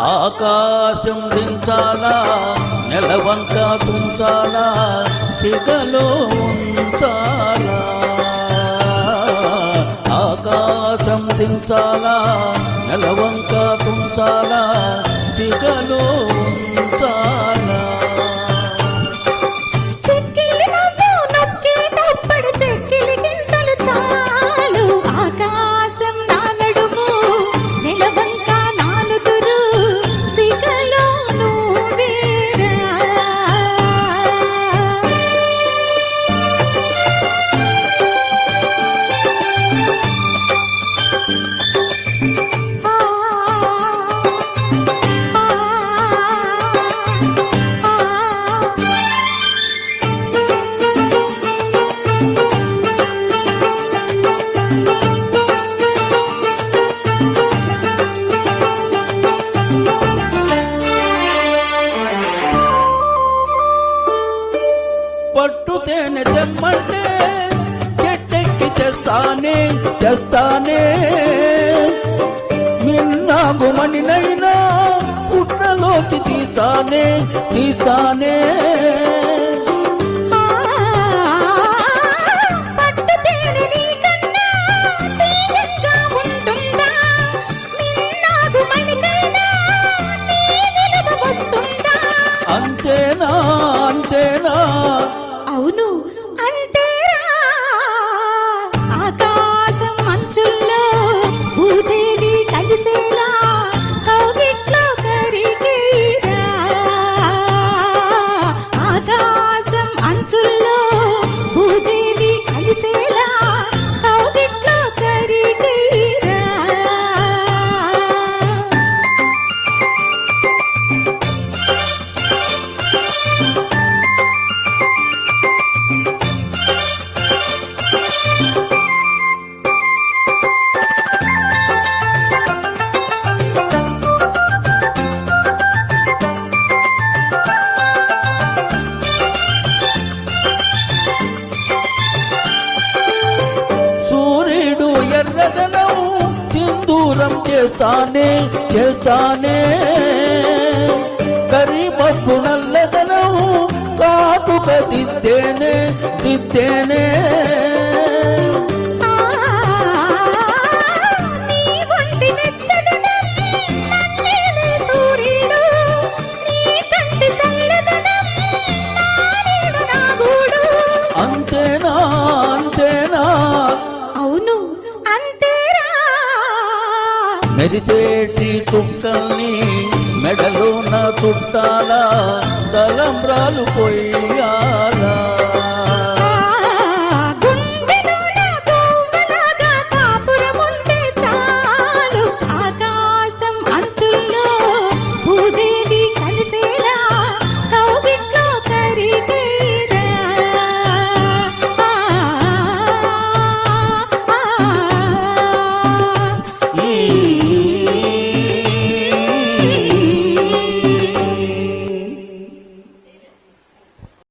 ఆకాశం దించాలా నెలవంక తుంచాలా సిగలో ఉంచాలా ఆకాశం దించాలా నెలవంక తుంచాలా సిగలో ఉంచాలా పట్టుతేనే తెమ్మంటే చెట్టెక్కి తెస్తానే మిన్నాగుమనినైనా పుట్టలోకి తీస్తానే అంతేనా అంతేనా అవును అంతేరా ఆకాశం మంచుల్లో భూదేవి కలిసేలా కౌగిట్లో కరిగేరా ఆకాశం అంచుల్లో భూదేవి కలిసేలా కౌగిట్లో కరిగేరా ఎర్రదనం సింధూరం చేస్తానే కరిపప్పు నల్లదనం కాటుక దిద్దేనే అంతేనా అంతేనా అవును అంతేరా మెరిసేటి చుక్కల్ని మెడలోన చుట్టాలా తలంబ్రాలు పోయ్యా